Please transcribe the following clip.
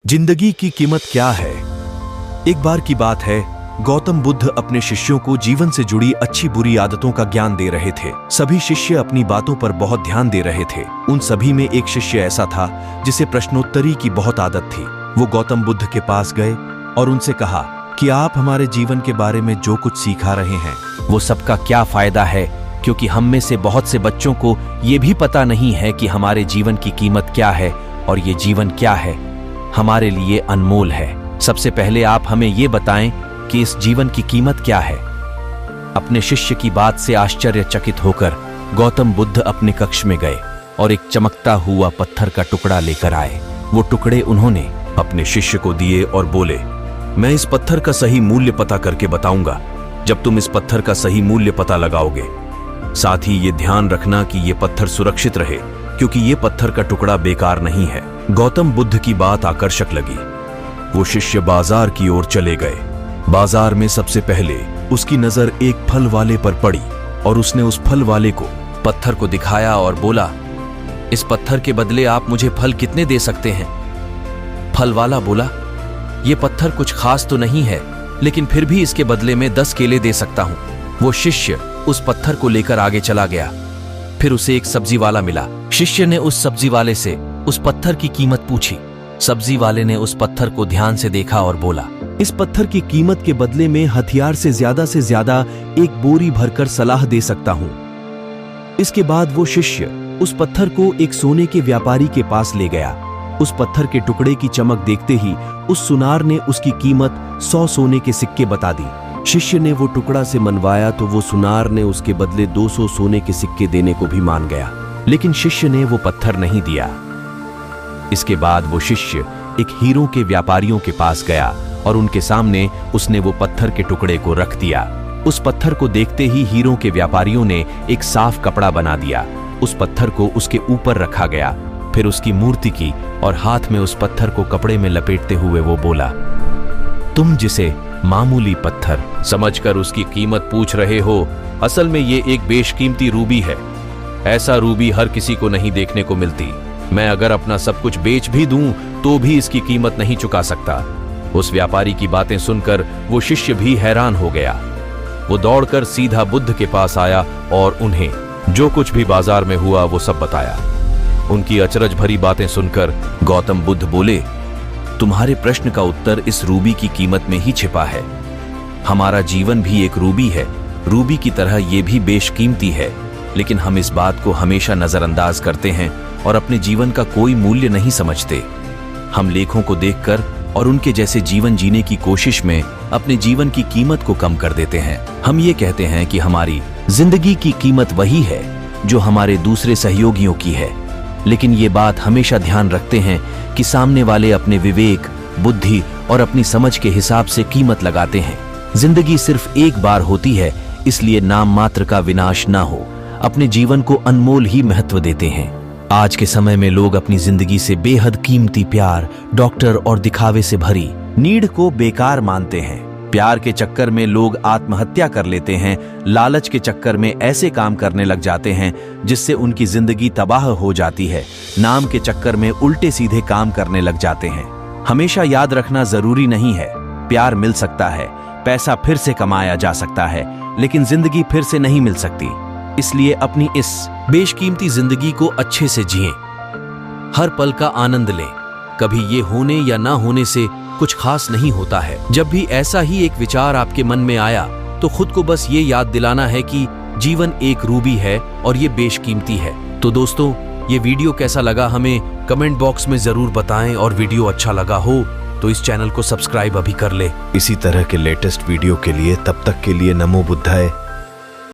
जिंदगी की कीमत क्या है? एक बार की बात है, गौतम बुद्ध अपने शिष्यों को जीवन से जुड़ी अच्छी बुरी आदतों का ज्ञान दे रहे थे। सभी शिष्य अपनी बातों पर बहुत ध्यान दे रहे थे। उन सभी में एक शिष्य ऐसा था जिसे प्रश्नोत्तरी की बहुत आदत थी। वो गौतम बुद्ध के पास गए और उनसे कहा कि आप हमारे जीवन के बारे में जो कुछ सिखा रहे हैं वो सबका क्या फायदा है, क्योंकि हम में से बहुत से बच्चों को ये भी पता नहीं है कि हमारे जीवन की कीमत क्या है और ये जीवन क्या है, हमारे लिए अनमोल है। सबसे पहले आप हमें ये बताएं कि इस जीवन की कीमत क्या है। अपने शिष्य की बात से आश्चर्यचकित होकर गौतम बुद्ध अपने कक्ष में गए और एक चमकता हुआ पत्थर का टुकड़ा लेकर आए। वो टुकड़े उन्होंने अपने शिष्य को दिए और बोले, मैं इस पत्थर का सही मूल्य पता करके बताऊंगा जब तुम इस पत्थर का सही मूल्य पता लगाओगे। साथ ही ये ध्यान रखना कि ये पत्थर सुरक्षित रहे, क्योंकि ये पत्थर का टुकड़ा बेकार नहीं है। गौतम बुद्ध की बात आकर्षक लगी। वो शिष्य बाजार की ओर चले गए। बाजार में सबसे पहले उसकी नजर एक फल वाले पर पड़ी और उसने उस फल वाले को पत्थर को दिखाया और बोला, इस पत्थर के बदले आप मुझे फल कितने दे सकते हैं? फल वाला बोला, ये पत्थर कुछ खास तो नहीं है, लेकिन फिर भी इसके बदले में 10 केले दे सकता हूं। वो शिष्य उस पत्थर को लेकर आगे चला गया। फिर उसे एक सब्जी वाला मिला। शिष्य ने उस सब्जी वाले से उस पत्थर की कीमत पूछी। सब्जी वाले ने उस पत्थर को ध्यान से देखा और बोला, इस पत्थर की कीमत के बदले में हथियार से ज्यादा एक बोरी भरकर सलाह दे सकता हूं। इसके बाद वो शिष्य उस पत्थर को एक सोने के व्यापारी के पास ले गया। उस पत्थर के टुकड़े की चमक देखते ही उस सुनार ने उसकी कीमत 100 सोने के सिक्के बता दी। शिष्य ने वो टुकड़ा से मनवाया तो वो सुनार ने उसके बदले 200 सोने के सिक्के देने को भी मान गया, लेकिन शिष्य ने वो पत्थर नहीं दिया। इसके बाद वो शिष्य एक हीरों के व्यापारियों के पास गया और उनके सामने उसने वो पत्थर के टुकड़े को रख दिया। उस पत्थर को देखते ही हीरों के व्यापारियों ने एक साफ कपड़ा बना दिया। उस पत्थर को उसके ऊपर रखा गया। फिर उसकी मूर्ति की और हाथ में उस पत्थर को कपड़े में लपेटते हुए वो बोला, तुम जिसे मामूली पत्थर समझकर उसकी कीमत पूछ रहे हो, असल में ये एक बेशकीमती रूबी है। ऐसा रूबी हर किसी को नहीं देखने को मिलती। मैं अगर अपना सब कुछ बेच भी दूं तो भी इसकी कीमत नहीं चुका सकता। उस व्यापारी की बातें सुनकर वो शिष्य भी हैरान हो गया। वो दौड़कर सीधा बुद्ध के पास आया और उन्हें जो कुछ भी बाजार में हुआ वो सब बताया। उनकी अचरज भरी बातें सुनकर गौतम बुद्ध बोले, तुम्हारे प्रश्न का उत्तर इस रूबी की कीमत में ही छिपा है। हमारा जीवन भी एक रूबी है। रूबी की तरह ये भी बेशकीमती है, लेकिन हम इस बात को हमेशा नजरअंदाज करते हैं और अपने जीवन का कोई मूल्य नहीं समझते। हम लेखों को देखकर और उनके जैसे जीवन जीने की कोशिश में अपने जीवन की कीमत को कम कर देते हैं। हम ये कहते हैं कि हमारी जिंदगी की कीमत वही है जो हमारे दूसरे सहयोगियों की है, लेकिन ये बात हमेशा ध्यान रखते हैं कि सामने वाले अपने विवेक, बुद्धि और अपनी समझ के हिसाब से कीमत लगाते हैं। जिंदगी सिर्फ एक बार होती है, इसलिए नाम मात्र का विनाश ना हो, अपने जीवन को अनमोल ही महत्व देते हैं। आज के समय में लोग अपनी जिंदगी से बेहद कीमती प्यार, डॉक्टर और दिखावे से भरी नीड को बेकार मानते हैं। प्यार के चक्कर में लोग आत्महत्या कर लेते हैं। लालच के चक्कर में ऐसे काम करने लग जाते हैं जिससे उनकी जिंदगी तबाह हो जाती है। नाम के चक्कर में उल्टे सीधे काम करने लग जाते हैं। हमेशा याद रखना जरूरी नहीं है, प्यार मिल सकता है, पैसा फिर से कमाया जा सकता है, लेकिन जिंदगी फिर से नहीं मिल सकती। इसलिए अपनी इस बेशकीमती जिंदगी को अच्छे से जिएं, हर पल का आनंद लें। कभी ये होने या ना होने से कुछ खास नहीं होता है। जब भी ऐसा ही एक विचार आपके मन में आया तो खुद को बस ये याद दिलाना है कि जीवन एक रूबी है और ये बेशकीमती है। तो दोस्तों, ये वीडियो कैसा लगा हमें कमेंट बॉक्स में जरूर बताएं, और वीडियो अच्छा लगा हो तो इस चैनल को सब्सक्राइब अभी कर ले। इसी तरह के लेटेस्ट वीडियो के लिए तब तक के लिए नमो बुद्धाय।